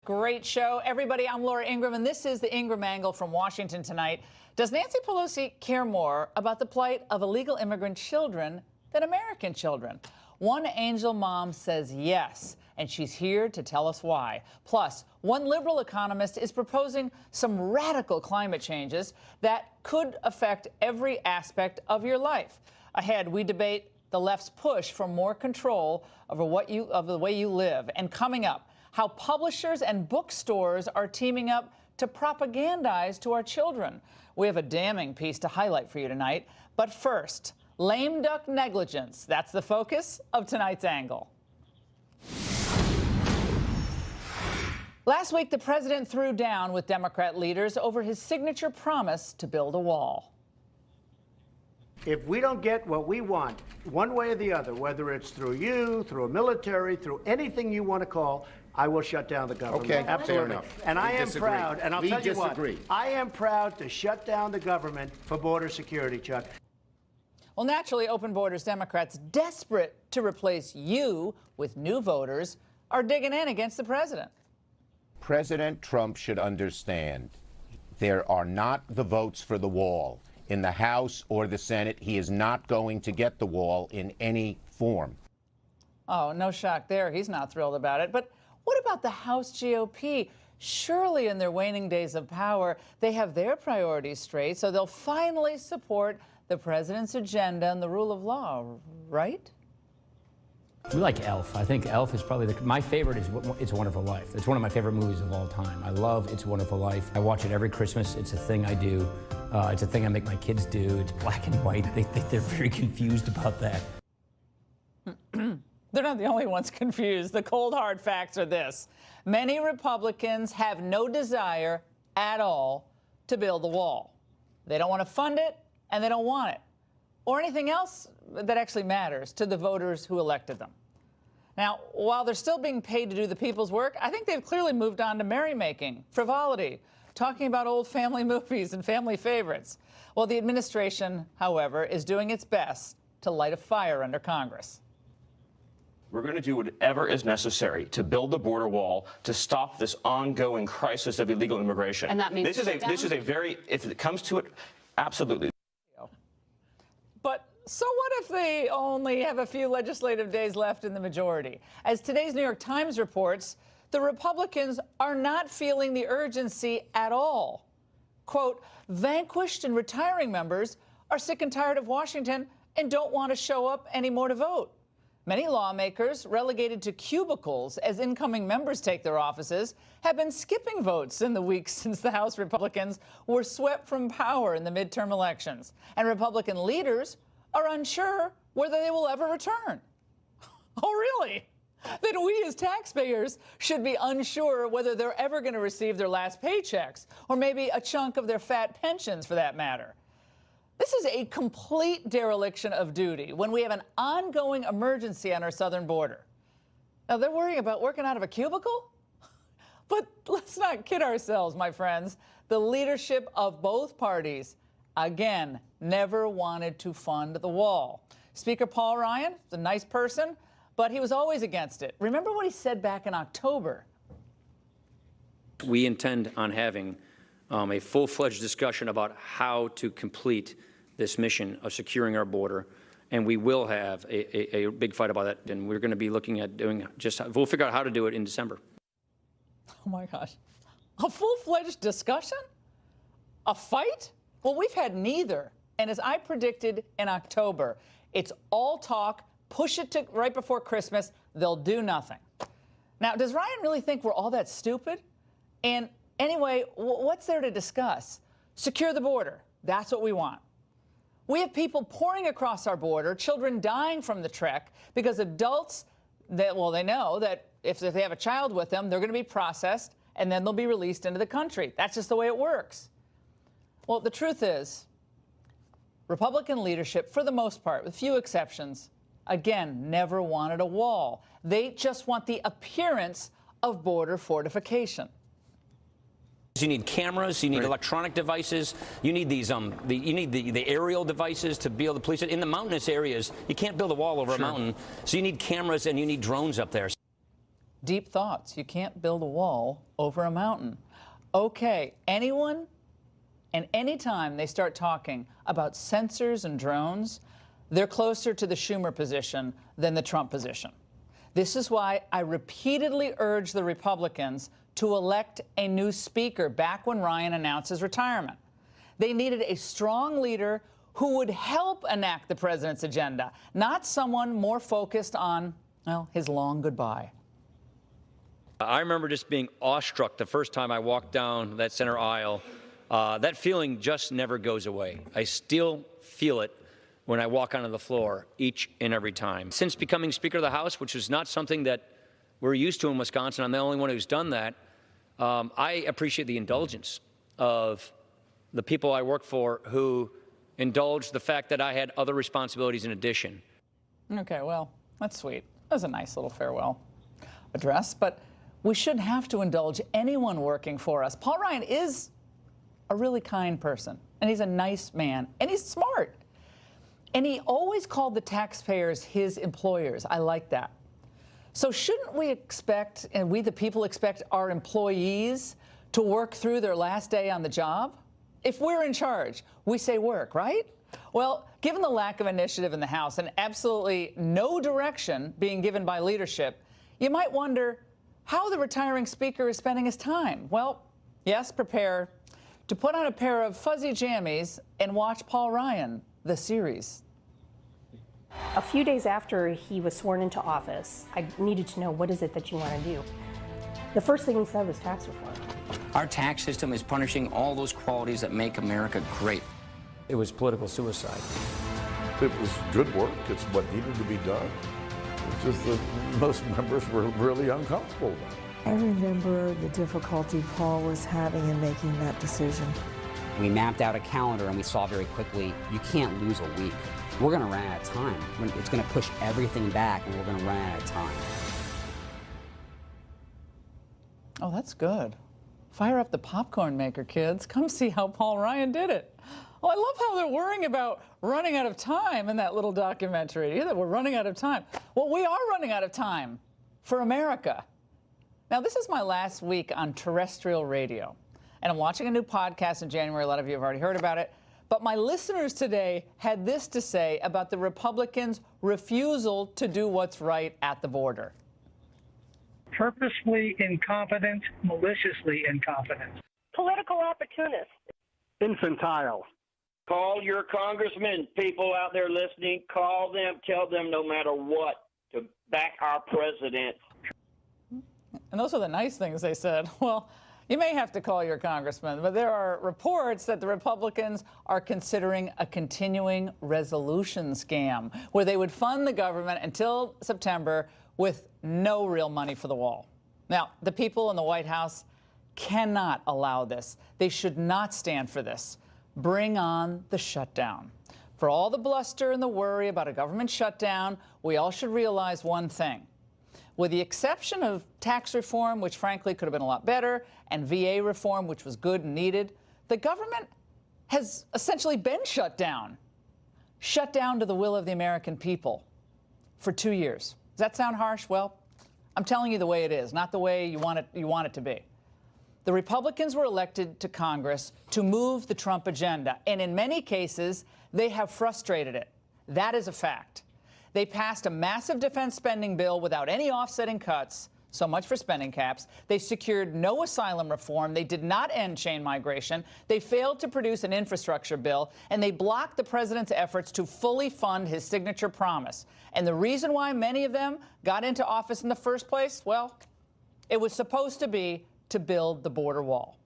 Great show. Everybody, I'm Laura Ingraham, and this is the Ingraham Angle from Washington tonight. Does Nancy Pelosi care more about the plight of illegal immigrant children than American children? One angel mom says yes, and she's here to tell us why. Plus, one liberal economist is proposing some radical climate changes that could affect every aspect of your life. Ahead, we debate the left's push for more control over the way you live. And coming up, how publishers and bookstores are teaming up to propagandize to our children. We have a damning piece to highlight for you tonight. But first, lame duck negligence. That's the focus of tonight's angle. Last week, the president threw down with Democrat leaders over his signature promise to build a wall. If we don't get what we want, one way or the other, whether it's through you, through a military, through anything you want to call, I will shut down the government. Okay, absolutely. fair enough. And I am proud, and I'll tell you what, disagree. I am proud to shut down the government for border security, Chuck. Well, naturally, open borders Democrats, desperate to replace you with new voters, are digging in against the president. President Trump should understand there are not the votes for the wall in the House or the Senate. He is not going to get the wall in any form. Oh, no shock there. He's not thrilled about it. But what about the House GOP? Surely in their waning days of power, they have their priorities straight, so they'll finally support the president's agenda and the rule of law, right? We like Elf. I think Elf is probably my favorite is It's a Wonderful Life. It's one of my favorite movies of all time. I love It's a Wonderful Life. I watch it every Christmas. It's a thing I do. It's a thing I make my kids do. It's black and white. They're very confused about that. They're not the only ones confused. The cold, hard facts are this. Many Republicans have no desire at all to build the wall. They don't want to fund it, and they don't want it, or anything else that actually matters to the voters who elected them. Now, while they're still being paid to do the people's work, I think they've clearly moved on to merrymaking, frivolity, talking about old family movies and family favorites. Well, the administration, however, is doing its best to light a fire under Congress. We're going to do whatever is necessary to build the border wall to stop this ongoing crisis of illegal immigration. And that means this is a very, if it comes to it, absolutely. But so what if they only have a few legislative days left in the majority? As today's New York Times reports, the Republicans are not feeling the urgency at all. Quote, vanquished and retiring members are sick and tired of Washington and don't want to show up anymore to vote. Many lawmakers, relegated to cubicles as incoming members take their offices, have been skipping votes in the weeks since the House Republicans were swept from power in the midterm elections. And Republican leaders are unsure whether they will ever return. Oh, really? Then we as taxpayers should be unsure whether they're ever going to receive their last paychecks, or maybe a chunk of their fat pensions for that matter. This is a complete dereliction of duty when we have an ongoing emergency on our southern border. Now, they're worrying about working out of a cubicle? But let's not kid ourselves, my friends. The leadership of both parties, again, never wanted to fund the wall. Speaker Paul Ryan is a nice person, but he was always against it. Remember what he said back in October? We intend on having a full-fledged discussion about how to complete this mission of securing our border, and we will have a big fight about that, and we're going to be looking at doing we'll figure out how to do it in December. Oh my gosh, a full-fledged discussion? A fight? Well, we've had neither, and as I predicted in October, it's all talk, push it to right before Christmas, they'll do nothing. Now, does Ryan really think we're all that stupid? And anyway, what's there to discuss? Secure the border. That's what we want. We have people pouring across our border, children dying from the trek because adults, they know that if they have a child with them, they're going to be processed and then they'll be released into the country. That's just the way it works. Well, the truth is, Republican leadership, for the most part, with few exceptions, again, never wanted a wall. They just want the appearance of border fortification. You need cameras, you need electronic devices, you need these you need the aerial devices to be able to police it. In the mountainous areas, you can't build a wall over a mountain, so you need cameras and you need drones up there. deep thoughts. You can't build a wall over a mountain. Okay, anyone and anytime they start talking about sensors and drones, they're closer to the Schumer position than the Trump position. This is why I repeatedly urge the Republicans to elect a new speaker back when Ryan announced his retirement. They needed a strong leader who would help enact the president's agenda, not someone more focused on, well, his long goodbye. I remember just being awestruck the first time I walked down that center aisle. That feeling just never goes away. I still feel it when I walk onto the floor each and every time. Since becoming Speaker of the House, which is not something that we're used to in Wisconsin, I'm the only one who's done that, I appreciate the indulgence of the people I work for who indulged the fact that I had other responsibilities in addition. Okay, well, that's sweet. That was a nice little farewell address, but we shouldn't have to indulge anyone working for us. Paul Ryan is a really kind person, and he's a nice man, and he's smart. And he always called the taxpayers his employers. I like that. So shouldn't we expect, and we the people expect our employees to work through their last day on the job? If we're in charge, we say work, right? Well, given the lack of initiative in the House and absolutely no direction being given by leadership, you might wonder how the retiring speaker is spending his time. Well, yes, prepare to put on a pair of fuzzy jammies and watch Paul Ryan, the series. A few days after he was sworn into office, I needed to know, what is it that you want to do? The first thing he said was tax reform. Our tax system is punishing all those qualities that make America great. It was political suicide. It was good work. It's what needed to be done. It's just that most members were really uncomfortable with it. I remember the difficulty Paul was having in making that decision. We mapped out a calendar and we saw very quickly, you can't lose a week. We're going to run out of time. It's going to push everything back and we're going to run out of time. Oh, that's good. Fire up the popcorn maker, kids. Come see how Paul Ryan did it. Oh, I love how they're worrying about running out of time in that little documentary. Yeah, we're running out of time. Well, we are running out of time for America. Now, this is my last week on terrestrial radio, and I'm watching a new podcast in January. A lot of you have already heard about it. But my listeners today had this to say about the Republicans' refusal to do what's right at the border. Purposefully incompetent, maliciously incompetent. Political opportunists. Infantile. Call your congressmen, people out there listening. Call them, tell them no matter what to back our president. And those are the nice things they said. Well, you may have to call your congressman, but there are reports that the Republicans are considering a continuing resolution scam where they would fund the government until September with no real money for the wall. Now, the people in the White House cannot allow this. They should not stand for this. Bring on the shutdown. For all the bluster and the worry about a government shutdown, we all should realize one thing. With the exception of tax reform, which frankly could have been a lot better, and VA reform, which was good and needed, the government has essentially been shut down. Shut down to the will of the American people for 2 years. Does that sound harsh? Well, I'm telling you the way it is, not the way you want it to be. The Republicans were elected to Congress to move the Trump agenda, and in many cases, they have frustrated it. That is a fact. They passed a massive defense spending bill without any offsetting cuts. So much for spending caps. They secured no asylum reform. They did not end chain migration. They failed to produce an infrastructure bill, and they blocked the president's efforts to fully fund his signature promise. And the reason why many of them got into office in the first place, well, it was supposed to be to build the border wall.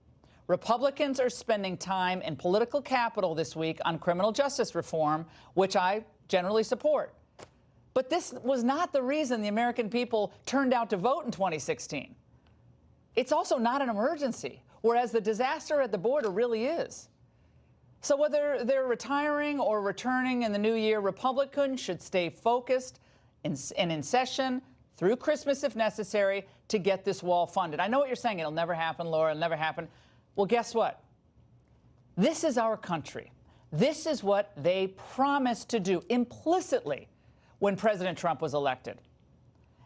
Republicans are spending time and political capital this week on criminal justice reform, which I generally support. But this was not the reason the American people turned out to vote in 2016. It's also not an emergency, whereas the disaster at the border really is. So whether they're retiring or returning in the new year, Republicans should stay focused and in session through Christmas if necessary to get this wall funded. I know what you're saying. It'll never happen, Laura. It'll never happen. Well, guess what? This is our country. This is what they promised to do implicitly when President Trump was elected.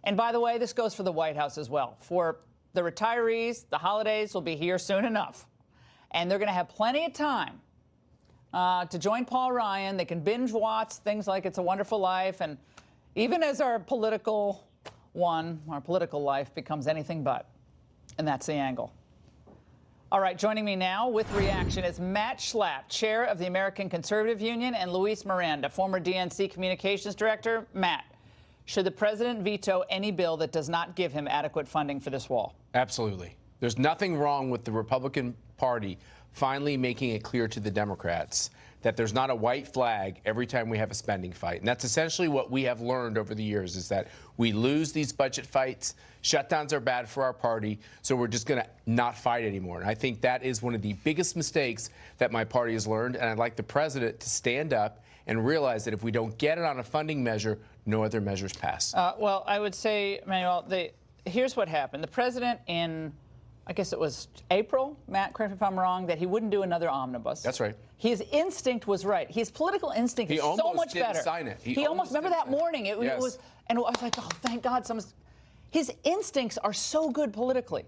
And by the way, this goes for the White House as well. For the retirees, the holidays will be here soon enough. And they're going to have plenty of time to join Paul Ryan. They can binge watch things like It's a Wonderful Life. And even as our political life becomes anything but. And that's the angle. All right, joining me now with reaction is Matt Schlapp, chair of the American Conservative Union, and Luis Miranda, former DNC communications director. Matt, should the president veto any bill that does not give him adequate funding for this wall? Absolutely. There's nothing wrong with the Republican Party finally making it clear to the Democrats that there's not a white flag every time we have a spending fight. And that's essentially what we have learned over the years, is that we lose these budget fights. Shutdowns are bad for our party, so we're just going to not fight anymore. And I think that is one of the biggest mistakes that my party has learned. And I'd like the president to stand up and realize that if we don't get it on a funding measure, no other measures pass. Well, I would say, Manuel, here's what happened. The president in, I guess it was April, Matt, correct me if I'm wrong, that he wouldn't do another omnibus. That's right. His instinct was right. His political instinct is so much better. He almost didn't sign it. He almost remember that morning. It Yes. was, and I was like, oh, thank God. His instincts are so good politically.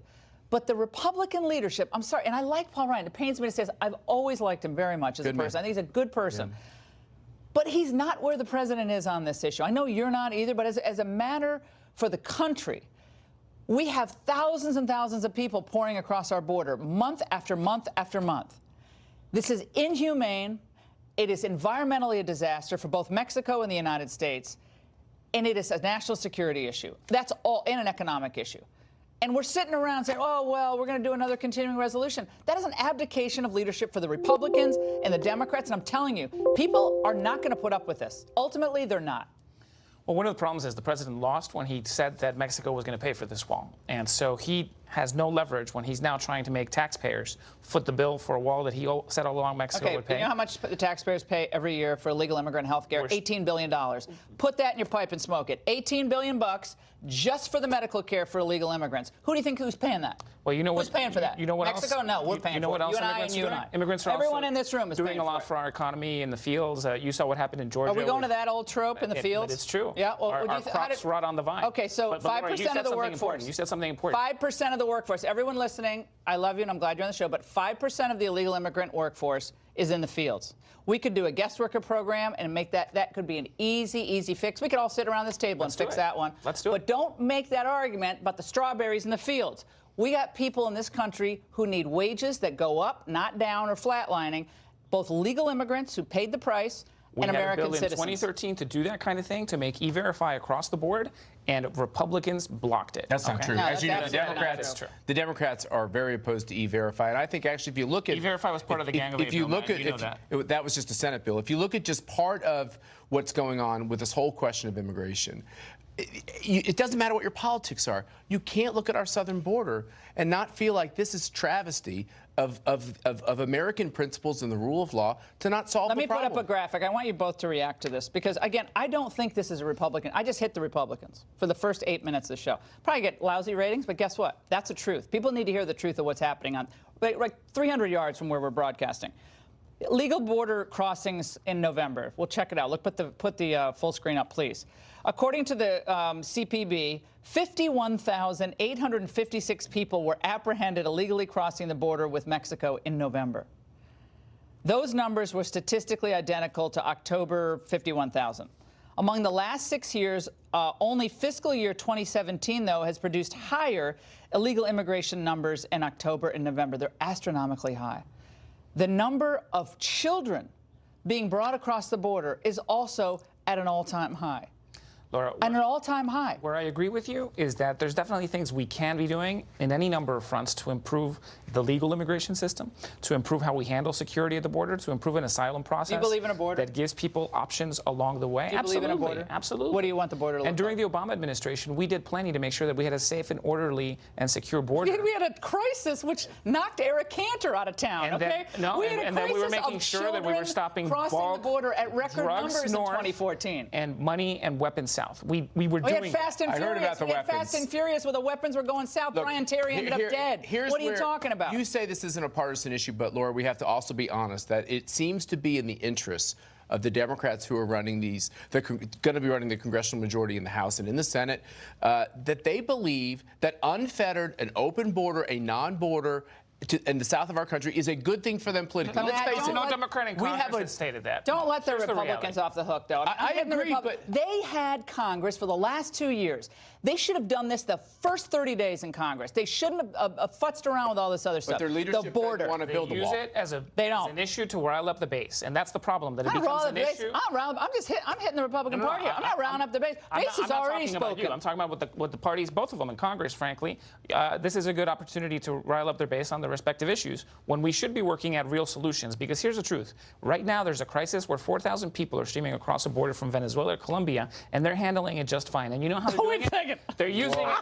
But the Republican leadership, I'm sorry, and I like Paul Ryan. It pains me to say this. I've always liked him very much as a person. I think he's a good person. Yeah. But he's not where the president is on this issue. I know you're not either, but as a matter for the country, we have thousands and thousands of people pouring across our border month after month after month. This is inhumane. It is environmentally a disaster for both Mexico and the United States. And it is a national security issue. That's all, and an economic issue. And we're sitting around saying, oh, well, we're going to do another continuing resolution. That is an abdication of leadership for the Republicans and the Democrats. And I'm telling you, people are not going to put up with this. Ultimately, they're not. Well, one of the problems is the president lost when he said that Mexico was going to pay for this wall. And so he has no leverage when he's now trying to make taxpayers foot the bill for a wall that he said all along Mexico would pay. You know how much the taxpayers pay every year for illegal immigrant health care? $18 billion. Put that in your pipe and smoke it. $18 billion just for the medical care for illegal immigrants. Who do you think who's paying that? Well, you know who's paying for that? You know what Mexico? else? No, we're paying you know for what it. Else you and I and you and I. Immigrants are Everyone also in this room is doing paying a lot for our economy in the fields. You saw what happened in Georgia. Are we going to that old trope in the fields? But it's true. Yeah. Well, our crops rot on the vine. Okay, so 5% of the workforce. You said something important. 5% of the workforce. Everyone listening, I love you and I'm glad you're on the show, but 5% of the illegal immigrant workforce is in the fields. We could do a guest worker program and make that could be an easy fix. We could all sit around this table and fix that one. Let's do it. But don't make that argument about the strawberries in the fields. We got people in this country who need wages that go up, not down or flatlining, both legal immigrants who paid the price and American citizens. We had a bill in 2013 to do that kind of thing, to make E-Verify across the board, and Republicans blocked it. That's not true. No, as you know, the true. Democrats are very opposed to E-Verify, and I think actually if you look at E-Verify was part of the gang of that was just a Senate bill. If you look at just part of what's going on with this whole question of immigration, it doesn't matter what your politics are. You can't look at our southern border and not feel like this is travesty of American principles and the rule of law to not solve the problem. Let me put up a graphic. I want you both to react to this because, again, I don't think this is a Republican. I just hit the Republicans for the first 8 minutes of the show. Probably get lousy ratings, but guess what? That's the truth. People need to hear the truth of what's happening on like 300 yards from where we're broadcasting. Legal border crossings in November. We'll check it out. Look, put the full screen up, please. According to the CPB, 51,856 people were apprehended illegally crossing the border with Mexico in November. Those numbers were statistically identical to October 51,000. Among the last 6 years, only fiscal year 2017, though, has produced higher illegal immigration numbers in October and November. They're astronomically high. The number of children being brought across the border is also at an all-time high. Laura, an all-time high. Where I agree with you is that there's definitely things we can be doing in any number of fronts to improve the legal immigration system, to improve how we handle security at the border, to improve an asylum process. Do you believe in a border? That gives people options along the way. Do you believe in a border? Absolutely. What do you want the border to look like? And during the Obama administration, we did plenty to make sure that we had a safe and orderly and secure border. We had a crisis which knocked Eric Cantor out of town, and okay? Then we were making sure that we were stopping crossing the border at record numbers in 2014. And money and weapons south. We were We doing had Fast and I Furious. heard about the we had weapons. Fast and Furious where the weapons were going south. Look, Brian Terry ended up dead. What are you talking about? You say this isn't a partisan issue, but Laura, we have to also be honest that it seems to be in the interests of the Democrats who are running these, they're going to be running the congressional majority in the House and in the Senate, that they believe that unfettered, an open border, a non-border in the south of our country is a good thing for them politically. Let's face it. No Democrat in Congress has stated that. Don't let the Here's Republicans off the hook, though. I agree, but they had Congress for the last 2 years. They should have done this the first 30 days in Congress. They shouldn't have futzed around with all this other stuff. But their leadership the border. want to build the wall. They use it as an issue to rile up the base, and that's the problem. That it becomes an issue. I'm hitting the Republican Party. I'm not rounding up the base. Base is already spoken. I'm talking about what the parties, both of them in Congress, frankly. This is a good opportunity to rile up their base on their respective issues when we should be working at real solutions. Because here's the truth. Right now, there's a crisis where 4,000 people are streaming across the border from Venezuela or Colombia, and they're handling it just fine. And you know how they're doing it? They're using it.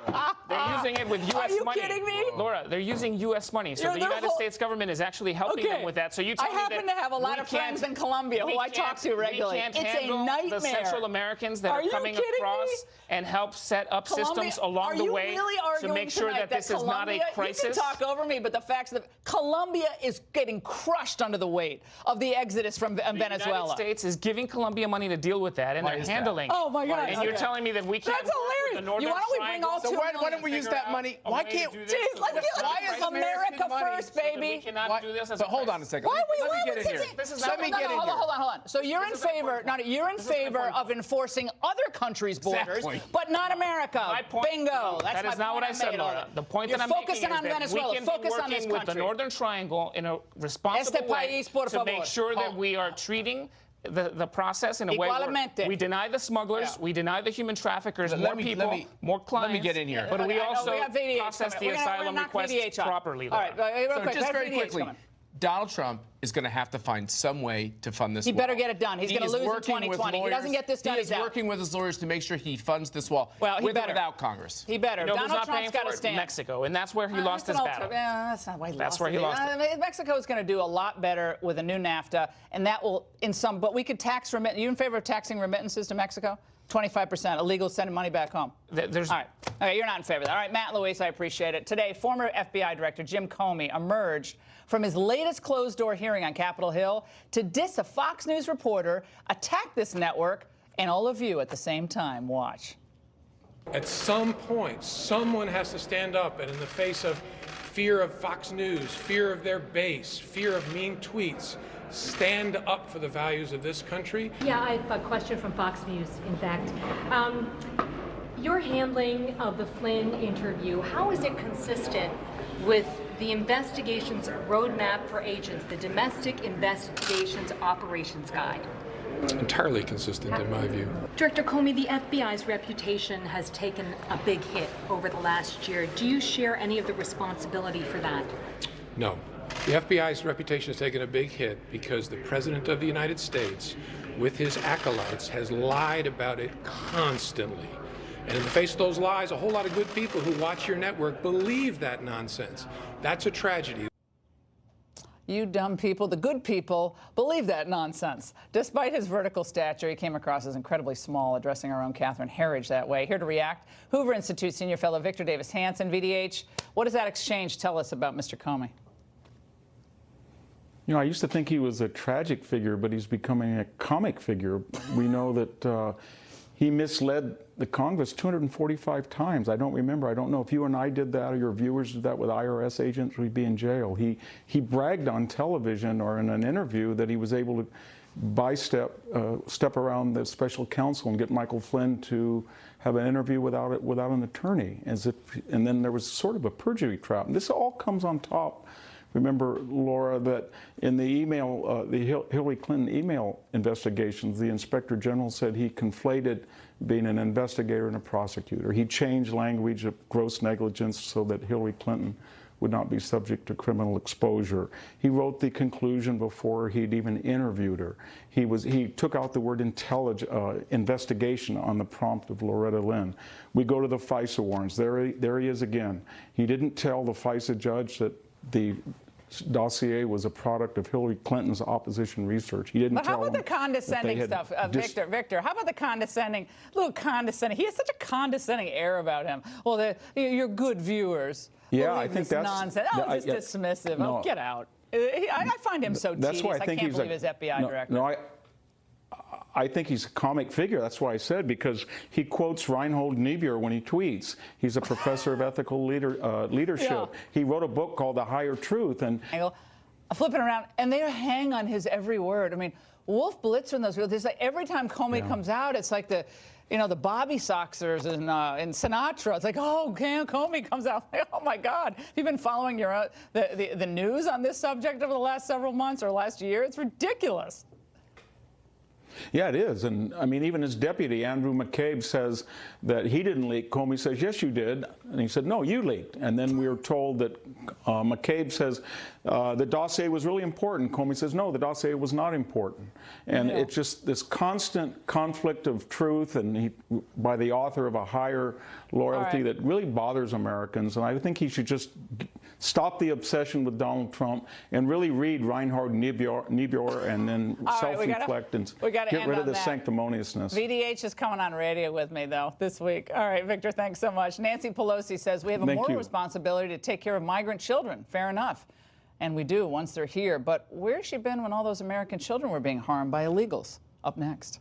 They're using it with U.S. money. Are you kidding me? Laura, they're using U.S. money. So the United States government is actually helping them with that. So you tell me that I happen to have a lot of friends in Colombia who I talk to regularly. It's a nightmare. The Central Americans that are coming across and help set up systems along the way to make sure that this is not a crisis. You can talk over me, but the facts that Colombia is getting crushed under the weight of the exodus from Venezuela. The United States is giving Colombia money to deal with that, and they're handling it. Oh, my God. And you're telling me that we can't That's work with the Northern hilarious. Why don't we bring all So why don't we use that money? Why can't? Why is America first, baby? We cannot do this as But hold on a second. Let me get in here. Let me get in here. Hold on. So you're in favor, you're in favor of enforcing other countries' borders, but not America. Bingo. That is not what I said, Laura. The point that I'm making is that we can be working with the Northern Triangle in a responsible way to make sure that we are treating the process in a way where we deny the smugglers, we deny the human traffickers, more people, more clients. Let me get in here. But we also process the asylum requests properly. All right, real quick. Just very quickly, Donald Trump is going to have to find some way to fund this wall. He better get it done. He's going to lose in 2020. He doesn't get this done. He's working with his lawyers to make sure he funds this wall with or without Congress. He better. You know, Donald Trump's got to stand. Mexico, and that's where he lost his battle. That's not why he That's where he lost it. Mexico is going to do a lot better with a new NAFTA, and that will, but we could tax remittance. You in favor of taxing remittances to Mexico? 25% illegal, sending money back home. All right, you're not in favor of that. All right, Matt Luis, I appreciate it. Today, former FBI Director Jim Comey emerged from his latest closed-door hearing on Capitol Hill to diss a Fox News reporter, attack this network, and all of you at the same time. Watch. At some point, someone has to stand up, and in the face of fear of Fox News, fear of their base, fear of mean tweets, stand up for the values of this country. Yeah, I have a question from Fox News, in fact. Your handling of the Flynn interview, how is it consistent with the investigation's roadmap for agents, the Domestic Investigations Operations Guide? Entirely consistent, in my view. Director Comey, the FBI's reputation has taken a big hit over the last year. Do you share any of the responsibility for that? No. The FBI's reputation has taken a big hit because the President of the United States, with his acolytes, has lied about it constantly. And in the face of those lies, a whole lot of good people who watch your network believe that nonsense. That's a tragedy. You dumb people, the good people, believe that nonsense. Despite his vertical stature, he came across as incredibly small, addressing our own Catherine Herridge that way. Here to react, Hoover Institute senior fellow Victor Davis Hanson, VDH. What does that exchange tell us about Mr. Comey? You know, I used to think he was a tragic figure, but he's becoming a comic figure. We know that he misled the Congress 245 times. I don't remember. I don't know if you and I did that or your viewers did that with IRS agents, we'd be in jail. He bragged on television or in an interview that he was able to step around the special counsel and get Michael Flynn to have an interview without an attorney, and then there was sort of a perjury trap. And this all comes on top. Remember, Laura, that in the email, the Hillary Clinton email investigations, the Inspector General said he conflated being an investigator and a prosecutor. He changed language of gross negligence so that Hillary Clinton would not be subject to criminal exposure. He wrote the conclusion before he'd even interviewed her. He took out the word investigation on the prompt of Loretta Lynn. We go to the FISA warrants. There he is again. He didn't tell the FISA judge that the dossier was a product of Hillary Clinton's opposition research. He didn't But tell how about them the condescending stuff, Victor? How about the condescending, little condescending? He has such a condescending air about him. Well, you're good viewers. Yeah, I think that's nonsense. Oh, just dismissive. No, oh, get out. I find him so tedious. Why I can't believe his FBI director. No, I think he's a comic figure. That's why I said, because he quotes Reinhold Niebuhr when he tweets. He's a professor of ethical leadership. Yeah. He wrote a book called The Higher Truth. And flipping around, and they hang on his every word. I mean, Wolf Blitzer and those real. Like every time Comey comes out, it's like the Bobby Soxers in Sinatra. It's like, oh, Comey comes out. Like, oh my God! Have you been following the news on this subject over the last several months or last year? It's ridiculous. Yeah, it is. And I mean, even his deputy, Andrew McCabe, says that he didn't leak. Comey says, yes, you did. And he said, no, you leaked. And then we were told that McCabe says the dossier was really important. Comey says, no, the dossier was not important. And it's just this constant conflict of truth and by the author of A Higher Loyalty that really bothers Americans. And I think he should just stop the obsession with Donald Trump and really read Reinhold Niebuhr and then self-reflect and get rid of the sanctimoniousness. VDH is coming on radio with me, though, this week. All right, Victor, thanks so much. Nancy Pelosi says we have a moral responsibility to take care of migrant children. Fair enough. And we do once they're here. But where's she been when all those American children were being harmed by illegals? Up next.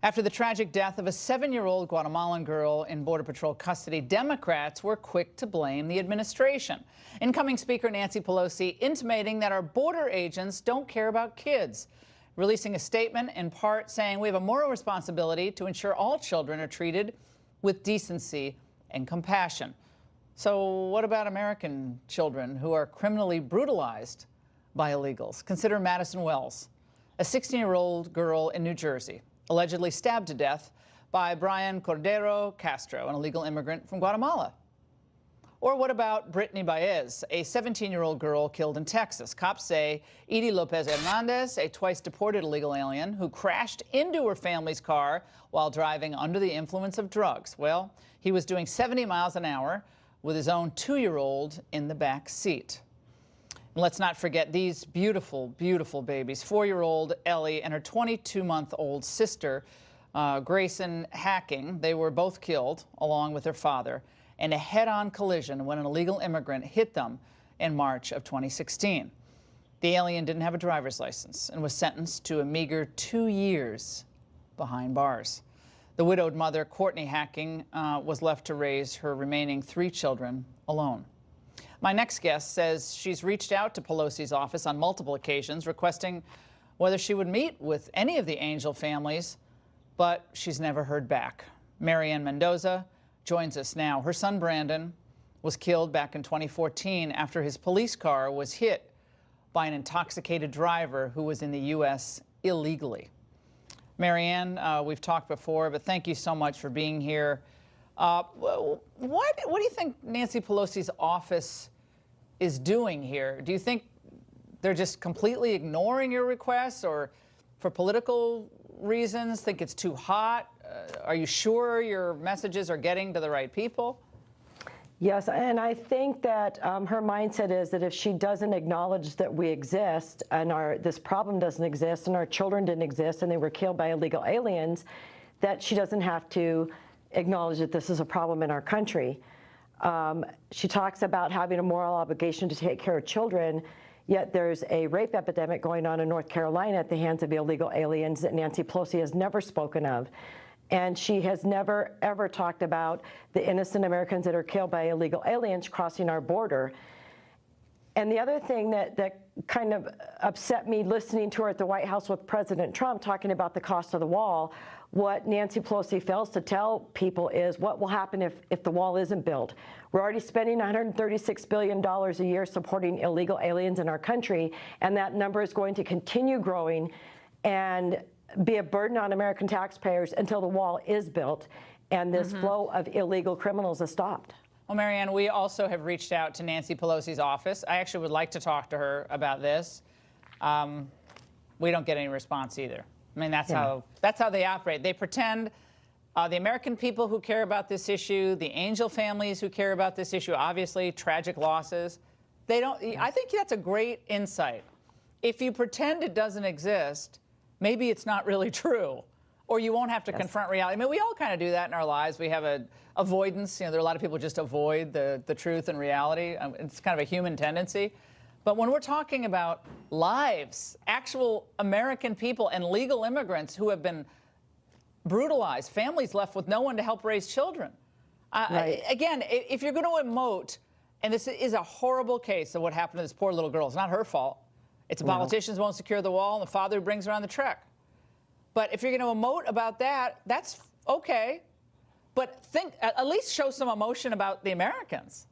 After the tragic death of a 7-year-old Guatemalan girl in Border Patrol custody, Democrats were quick to blame the administration. Incoming Speaker Nancy Pelosi intimating that our border agents don't care about kids, releasing a statement in part saying we have a moral responsibility to ensure all children are treated with decency and compassion. So what about American children who are criminally brutalized by illegals? Consider Madison Wells, a 16-year-old girl in New Jersey, allegedly stabbed to death by Brian Cordero Castro, an illegal immigrant from Guatemala. Or what about Brittany Baez, a 17-year-old girl killed in Texas? Cops say Edie Lopez Hernandez, a twice-deported illegal alien who crashed into her family's car while driving under the influence of drugs. Well, he was doing 70 miles an hour with his own 2-year-old in the back seat. And let's not forget these beautiful, beautiful babies. 4-year-old Ellie and her 22-month-old sister, Grayson Hacking. They were both killed, along with their father, in a head-on collision when an illegal immigrant hit them in March of 2016. The alien didn't have a driver's license and was sentenced to a meager 2 years behind bars. The widowed mother, Courtney Hacking, was left to raise her remaining 3 children alone. My next guest says she's reached out to Pelosi's office on multiple occasions requesting whether she would meet with any of the Angel families, but she's never heard back. Marianne Mendoza joins us now. Her son Brandon was killed back in 2014 after his police car was hit by an intoxicated driver who was in the U.S. illegally. Marianne, we've talked before, but thank you so much for being here. What do you think Nancy Pelosi's office is doing here? Do you think they're just completely ignoring your requests, or for political reasons think it's too hot? Are you sure your messages are getting to the right people? Yes, and I think that her mindset is that if she doesn't acknowledge that we exist and this problem doesn't exist and our children didn't exist and they were killed by illegal aliens, that she doesn't have to acknowledge that this is a problem in our country. She talks about having a moral obligation to take care of children, yet there's a rape epidemic going on in North Carolina at the hands of illegal aliens that Nancy Pelosi has never spoken of. And she has never, ever talked about the innocent Americans that are killed by illegal aliens crossing our border. And the other thing that kind of upset me listening to her at the White House with President Trump talking about the cost of the wall, what Nancy Pelosi fails to tell people is what will happen if the wall isn't built. We're already spending $136 billion a year supporting illegal aliens in our country, and that number is going to continue growing and be a burden on American taxpayers until the wall is built and this flow of illegal criminals is stopped. Well, Marianne, we also have reached out to Nancy Pelosi's office. I actually would like to talk to her about this. We don't get any response either. I mean, that's how they operate. They pretend The American people who care about this issue, the Angel families who care about this issue, obviously tragic losses, they don't. I think that's a great insight. If you pretend it doesn't exist, maybe it's not really true, or you won't have to confront reality. I mean, we all kind of do that in our lives. We have a avoidance. You know, there are a lot of people who just avoid the truth and reality. It's kind of a human tendency. But when we're talking about lives, actual American people and legal immigrants who have been brutalized, families left with no one to help raise children. Again, if you're going to emote, and this is a horrible case of what happened to this poor little girl. It's not her fault. It's the politicians won't secure the wall and the father who brings her on the trek. But if you're going to emote about that, that's okay. But at least show some emotion about the Americans.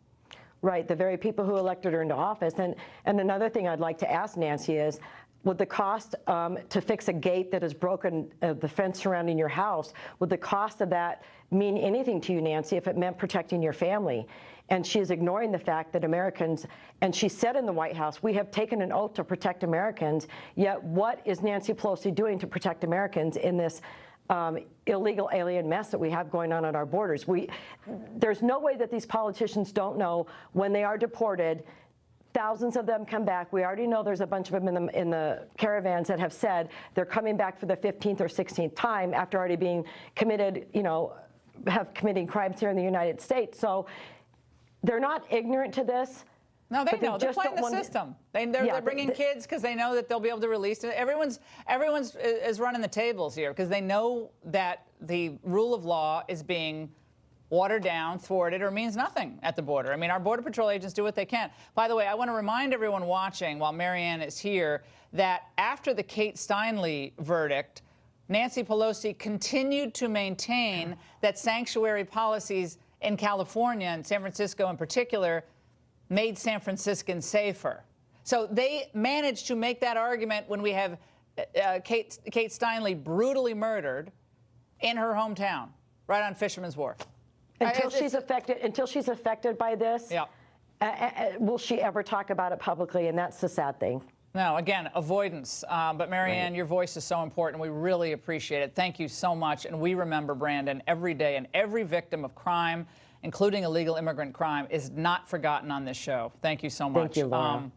Right, the very people who elected her into office. And another thing I'd like to ask Nancy is, would the cost to fix a gate that is broken, the fence surrounding your house, would the cost of that mean anything to you, Nancy, if it meant protecting your family? And she is ignoring the fact that Americans, and she said in the White House, we have taken an oath to protect Americans, yet what is Nancy Pelosi doing to protect Americans in this illegal alien mess that we have going on at our borders? There's no way that these politicians don't know when they are deported. Thousands of them come back. We already know there's a bunch of them in the caravans that have said they're coming back for the 15th or 16th time after already being committed, committing crimes here in the United States. So they're not ignorant to this. No, they know. They're playing the system. They're bringing kids because they know that they'll be able to release it. Everyone's is running the tables here because they know that the rule of law is being watered down, thwarted, or means nothing at the border. I mean, our Border Patrol agents do what they can. By the way, I want to remind everyone watching while Marianne is here that after the Kate Steinle verdict, Nancy Pelosi continued to maintain that sanctuary policies in California and San Francisco in particular made San Franciscans safer. So they managed to make that argument when we have Kate Steinle brutally murdered in her hometown, right on Fisherman's Wharf. Until she's affected by this, will she ever talk about it publicly? And that's the sad thing. No, again, avoidance. But Marianne, your voice is so important. We really appreciate it. Thank you so much. And we remember Brandon every day, and every victim of crime, including illegal immigrant crime, is not forgotten on this show. Thank you so much. Thank you, Laura.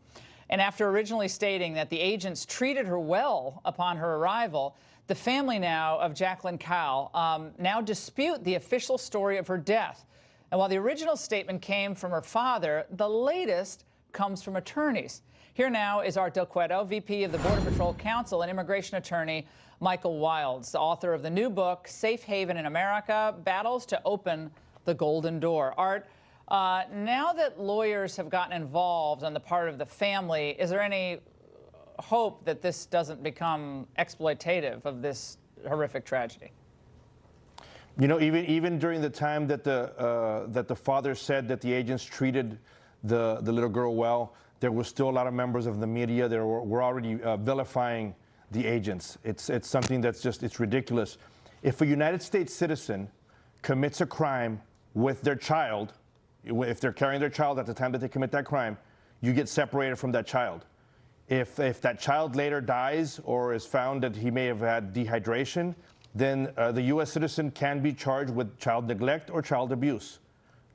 And after originally stating that the agents treated her well upon her arrival, the family now of Jacqueline Kyle now dispute the official story of her death. And while the original statement came from her father, the latest comes from attorneys. Here now is Art Del Cueto, VP of the Border Patrol Council and immigration attorney Michael Wilds, the author of the new book, Safe Haven in America, Battles to Open the Golden Door. Art, now that lawyers have gotten involved on the part of the family, is there any hope that this doesn't become exploitative of this horrific tragedy? You know, even during the time that the father said that the agents treated the little girl well, there were still a lot of members of the media that were already vilifying the agents. It's something that's just, it's ridiculous. If a United States citizen commits a crime with their child, if they're carrying their child at the time that they commit that crime, you get separated from that child. If that child later dies or is found that he may have had dehydration, then the U.S. citizen can be charged with child neglect or child abuse.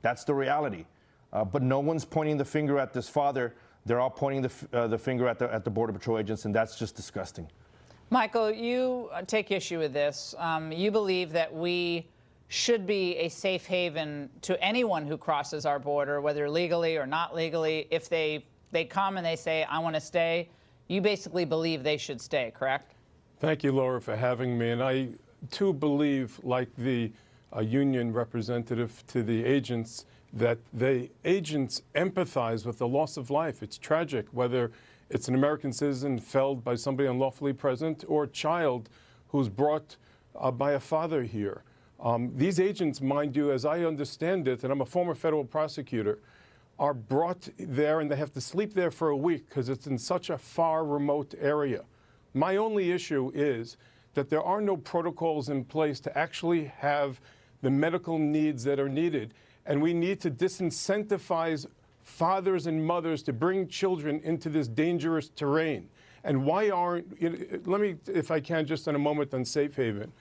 That's the reality. But no one's pointing the finger at this father. They're all pointing the finger at the Border Patrol agents, and that's just disgusting. Michael, you take issue with this. You believe that we should be a safe haven to anyone who crosses our border, whether legally or not legally. If they come and they say, I want to stay, you basically believe they should stay, correct? Thank you, Laura, for having me. And I, too, believe, like the union representative to the agents, that the agents empathize with the loss of life. It's tragic, whether it's an American citizen felled by somebody unlawfully present or a child who's brought by a father here. These agents, mind you, as I understand it, and I'm a former federal prosecutor, are brought there and they have to sleep there for a week because it's in such a far remote area. My only issue is that there are no protocols in place to actually have the medical needs that are needed. And we need to disincentivize fathers and mothers to bring children into this dangerous terrain. And why aren't, let me, if I can, just in a moment on Safe Haven.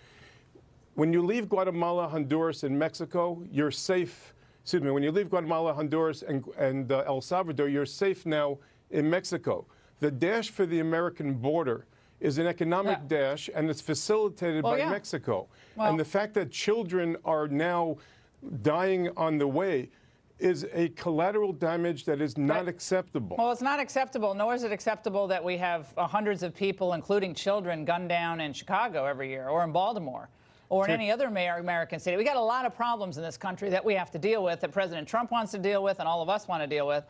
when you leave Guatemala, Honduras, and Mexico, you're safe. Excuse me, when you leave Guatemala, Honduras, and El Salvador, you're safe now in Mexico. The dash for the American border is an economic dash, and it's facilitated by Mexico. Well, and the fact that children are now dying on the way is a collateral damage that is not acceptable. Well, it's not acceptable, nor is it acceptable that we have hundreds of people, including children, gunned down in Chicago every year, or in Baltimore, or in any other American city. We got a lot of problems in this country that we have to deal with, that President Trump wants to deal with, and all of us want to deal with.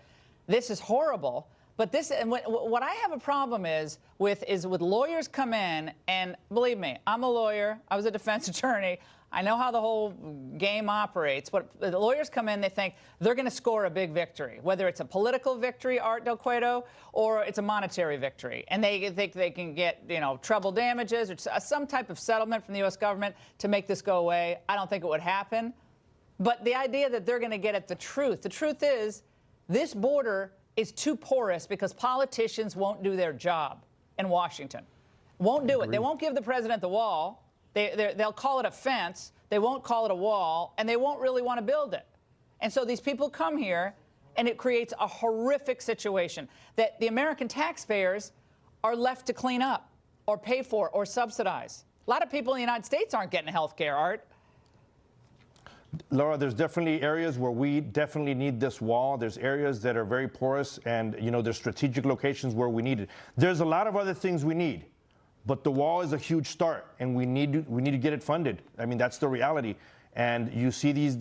This is horrible. But this, and what I have a problem is with lawyers come in, and believe me, I'm a lawyer. I was a defense attorney. I know how the whole game operates. But the lawyers come in, they think they're going to score a big victory, whether it's a political victory, Art Del Cueto, or it's a monetary victory. And they think they can get, treble damages or some type of settlement from the U.S. government to make this go away. I don't think it would happen. But the idea that they're going to get at the truth is this border is too porous because politicians won't do their job in Washington. Won't do it. They won't give the president the wall. They'll call it a fence. They won't call it a wall, and they won't really want to build it. And so these people come here, and it creates a horrific situation that the American taxpayers are left to clean up or pay for or subsidize. A lot of people in the United States aren't getting health care, Art. Laura, there's definitely areas where we definitely need this wall. There's areas that are very porous, and there's strategic locations where we need it. There's a lot of other things we need, but the wall is a huge start, and we need to get it funded. I mean, that's the reality. And you see these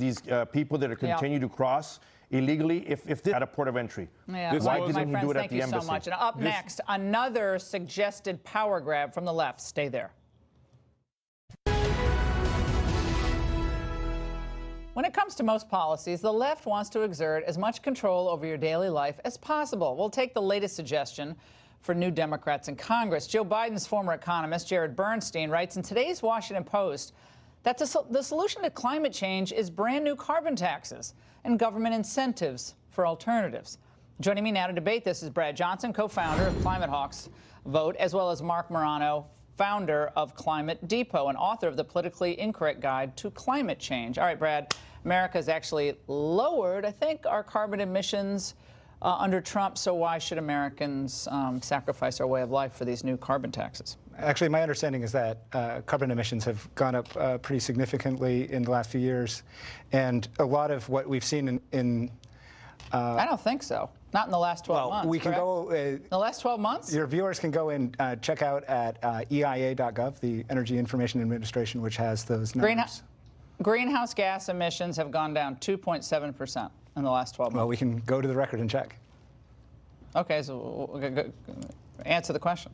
people that are continue to cross illegally. If this at a port of entry, why didn't he do it at the embassy? Thank you so much. And up next, another suggested power grab from the left. Stay there. When it comes to most policies, the left wants to exert as much control over your daily life as possible. We'll take the latest suggestion for new Democrats in Congress. Joe Biden's former economist, Jared Bernstein, writes in today's Washington Post that the solution to climate change is brand new carbon taxes and government incentives for alternatives. Joining me now to debate this is Brad Johnson, co-founder of Climate Hawks Vote, as well as Mark Morano, founder of Climate Depot and author of the Politically Incorrect Guide to Climate Change. All right, Brad, America has actually lowered, I think, our carbon emissions under Trump, so why should Americans sacrifice our way of life for these new carbon taxes? Actually, my understanding is that carbon emissions have gone up pretty significantly in the last few years, and a lot of what we've seen in I don't think so. Not in the last 12 months. We can go. The last 12 months? Your viewers can go and check out at EIA.gov, the Energy Information Administration, which has those numbers. Greenhouse gas emissions have gone down 2.7% in the last 12 months. Well, we can go to the record and check. Okay, so answer the question.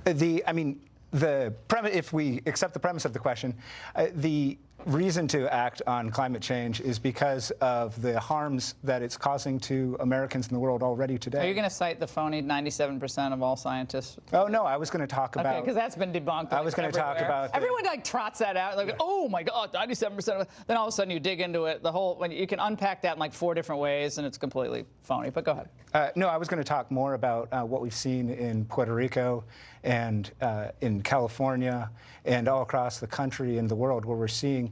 If we accept the premise of the question, the reason to act on climate change is because of the harms that it's causing to Americans in the world already today. Are you going to cite the phony 97% of all scientists? Oh, no, I was going to talk about... Okay, because that's been debunked. I was going to talk about... Everyone trots that out, like, oh my God, 97%. Then all of a sudden you dig into it, you can unpack that in like 4 different ways, and it's completely phony, but go ahead. No, I was going to talk more about what we've seen in Puerto Rico and in California and all across the country and the world, where we're seeing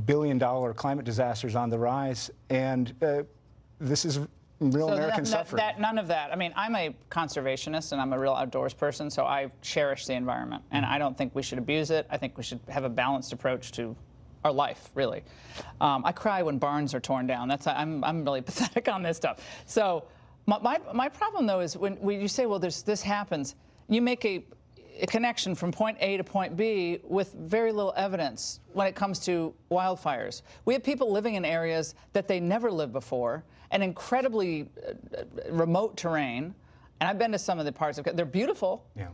billion-dollar climate disasters on the rise, and this is real American suffering. None of that. I mean, I'm a conservationist and I'm a real outdoors person, so I cherish the environment, and I don't think we should abuse it. I think we should have a balanced approach to our life, really. I cry when barns are torn down. I'm really pathetic on this stuff. So my problem, though, is when you say, well, this happens, you make a connection from point A to point B with very little evidence when it comes to wildfires. We have people living in areas that they never lived before, and incredibly remote terrain. And I've been to some of the parts they're beautiful. Yeah.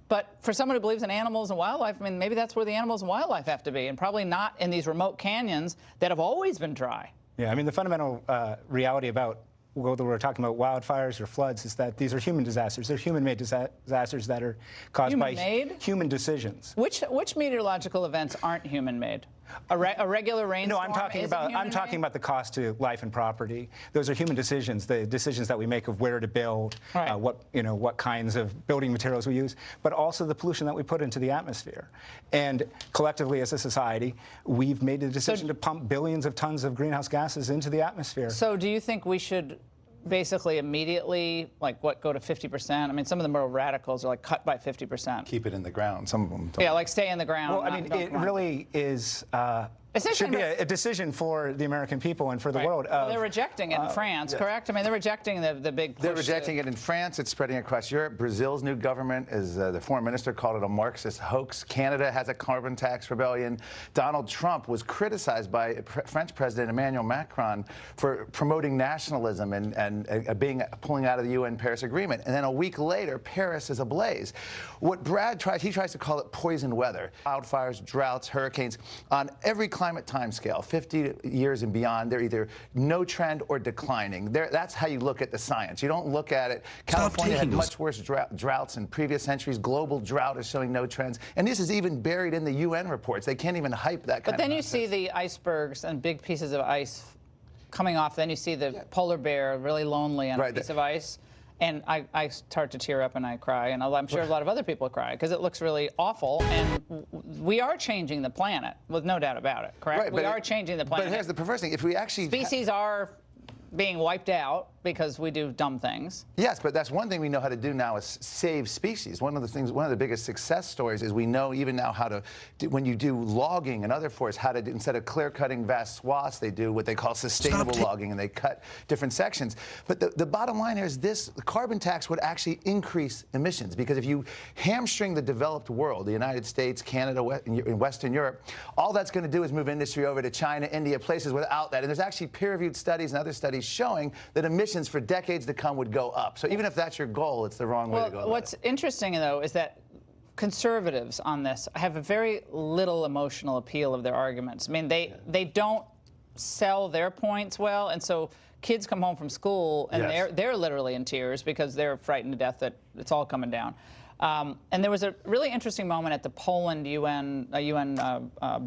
But for someone who believes in animals and wildlife, I mean, maybe that's where the animals and wildlife have to be, and probably not in these remote canyons that have always been dry. Yeah, I mean, the fundamental reality about whether we're talking about wildfires or floods is that these are human disasters. They're human-made disasters that are caused by human decisions. Which meteorological events aren't human-made? A regular rainstorm? No, I'm talking about the cost to life and property. Those are human decisions, the decisions that we make of where to build, right. What kinds of building materials we use, but also the pollution that we put into the atmosphere. And collectively, as a society, we've made the decision to pump billions of tons of greenhouse gases into the atmosphere. So, do you think we should basically immediately, go to 50%? I mean, some of the more radicals are cut by 50%. Keep it in the ground. Some of them don't. Yeah, stay in the ground. Well, I mean, it really is. Should be a decision for the American people and for the world. Well, they're rejecting it in France, correct? I mean, they're rejecting the big push. They're rejecting it in France. It's spreading across Europe. Brazil's new government, the foreign minister called it a Marxist hoax. Canada has a carbon tax rebellion. Donald Trump was criticized by French President Emmanuel Macron for promoting nationalism and pulling out of the UN Paris Agreement. And then a week later, Paris is ablaze. What Brad tries to call it poison weather. Wildfires, droughts, hurricanes. On every climate timescale, 50 years and beyond, they're either no trend or declining. That's how you look at the science. You don't look at it. California had much worse droughts in previous centuries. Global drought is showing no trends. And this is even buried in the UN reports. They can't even hype that kind of But then you nonsense. see the icebergs and big pieces of ice coming off. Then you see the polar bear really lonely on a piece of ice. And I start to tear up and I cry, and I'm sure a lot of other people cry because it looks really awful. And we are changing the planet, with no doubt about it, correct? Right, we are changing the planet. But here's the perverse thing: if we actually species are being wiped out because we do dumb things. Yes, but that's one thing we know how to do now is save species. One of the biggest success stories is we know even now how to, when you do logging and other forests, how to do, instead of clear-cutting vast swaths, they do what they call sustainable logging, and they cut different sections. But the bottom line here is this: the carbon tax would actually increase emissions, because if you hamstring the developed world, the United States, Canada, Western Europe, all that's going to do is move industry over to China, India, places without that. And there's actually peer-reviewed studies and other studies showing that emissions for decades to come would go up. So even if that's your goal, it's the wrong way to go. What's interesting, though, is that conservatives on this have a very little emotional appeal of their arguments. I mean, they don't sell their points well, and so kids come home from school and they're literally in tears because they're frightened to death that it's all coming down. And there was a really interesting moment at the Poland UN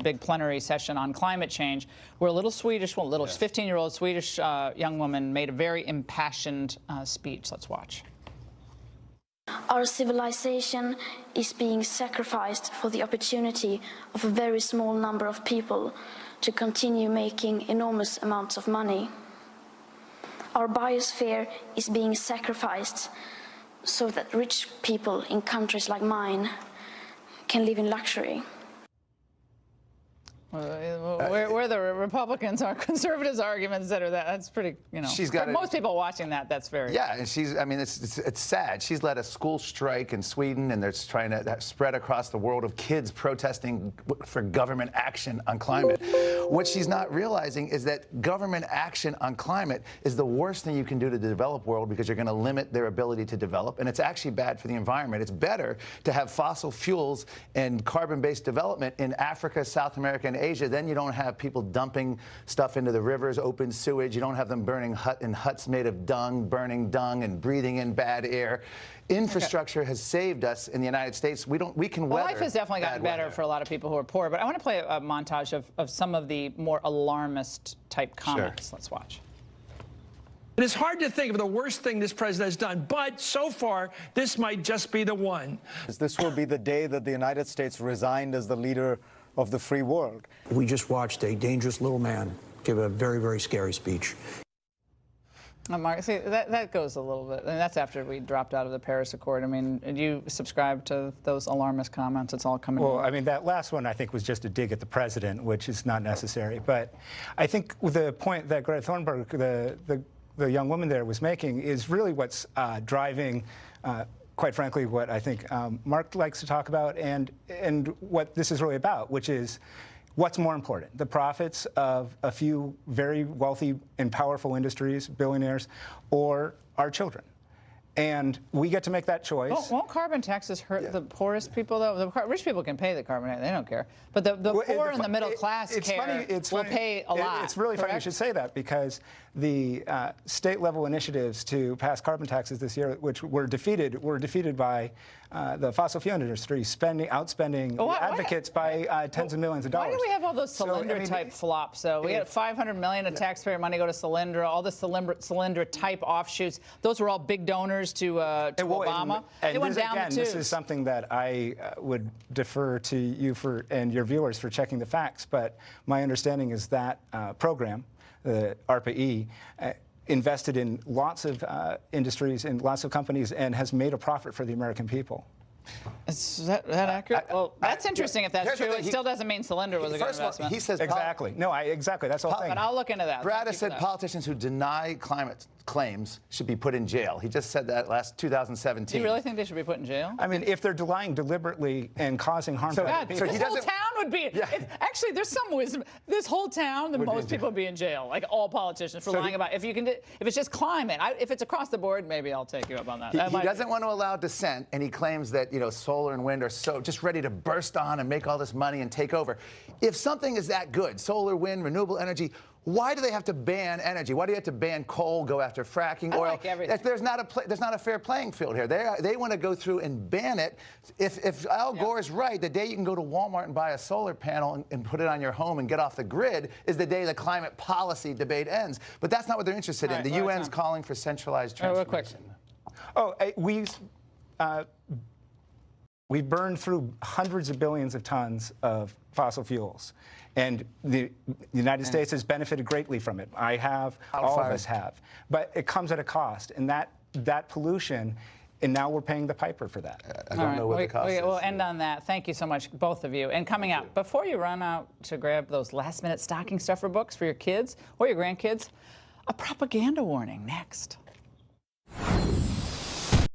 big plenary session on climate change where a little Swedish, 15-year-old Swedish young woman made a very impassioned speech. Let's watch. Our civilization is being sacrificed for the opportunity of a very small number of people to continue making enormous amounts of money. Our biosphere is being sacrificed so that rich people in countries like mine can live in luxury. Where the Republicans are conservatives' arguments that are that's pretty, for most people watching that's very. Yeah, and I mean, it's sad. She's led a school strike in Sweden, and they're trying to spread across the world of kids protesting for government action on climate. What she's not realizing is that government action on climate is the worst thing you can do to the developed world, because you're going to limit their ability to develop, and it's actually bad for the environment. It's better to have fossil fuels and carbon-based development in Africa, South America, and Asia. Then you don't have people dumping stuff into the rivers, open sewage. You don't have them burning huts made of dung, burning dung and breathing in bad air. Infrastructure has saved us in the United States. We can weather. Life has definitely gotten better for a lot of people who are poor. But I want to play a montage of some of the more alarmist type comments. Sure. Let's watch. It is hard to think of the worst thing this president has done, but so far, this might just be the one. This will be the day that the United States resigned as the leader of the free world. We just watched a dangerous little man give a very, very scary speech. Mark, see, that goes a little bit, and that's after we dropped out of the Paris Accord. I mean, do you subscribe to those alarmist comments? It's all coming. Well, I mean, that last one I think was just a dig at the president, which is not necessary. But I think the point that Greta Thunberg, the young woman there, was making is really what's driving. Quite frankly, what I think Mark likes to talk about, and what this is really about, which is what's more important, the profits of a few very wealthy and powerful industries, billionaires, or our children. And we get to make that choice. Won't carbon taxes hurt the poorest people, though? The rich people can pay the carbon tax. They don't care. But the poor and the middle class will pay a lot. It's really funny you should say that, because the state-level initiatives to pass carbon taxes this year, which were defeated by the fossil fuel industry outspending advocates by tens of millions of dollars. Why do we have all those Solyndra-type flops? So we had $500 million of taxpayer money go to Solyndra, all the Solyndra-type offshoots. Those were all big donors to Obama. And they went down the tubes. This is something that I would defer to you and your viewers for checking the facts. But my understanding is that program, the ARPA-E, invested in lots of industries and lots of companies and has made a profit for the American people. Is that accurate? Well, that's interesting if that's true. It still doesn't mean Solyndra was a good investment. He says exactly. No, exactly. That's the whole thing. But I'll look into that. Brad has said politicians who deny climate claims should be put in jail. He just said that last 2017. Do you really think they should be put in jail? I mean, if they're lying deliberately and causing harm to other people. This whole town would be. Actually, there's some wisdom. This whole town, most people would be in jail, like all politicians, for lying about. If it's just climate, if it's across the board, maybe I'll take you up on that. He doesn't want to allow dissent, and he claims that solar and wind are so just ready to burst on and make all this money and take over. If something is that good, solar, wind, renewable energy, why do they have to ban energy? Why do you have to ban coal, go after fracking, oil? Like everything. There's not a fair playing field here. They want to go through and ban it. If Al Gore is right, the day you can go to Walmart and buy a solar panel and put it on your home and get off the grid is the day the climate policy debate ends. But that's not what they're interested in. The UN's calling for centralized transformation. Oh, we've burned through hundreds of billions of tons of fossil fuels. And the United States has benefited greatly from it. I have, all of us have. But it comes at a cost. And that pollution, and now we're paying the piper for that. I don't know what the cost is. We'll end on that. Thank you so much, both of you. And coming up, before you run out to grab those last-minute stocking stuffer books for your kids or your grandkids, a propaganda warning next.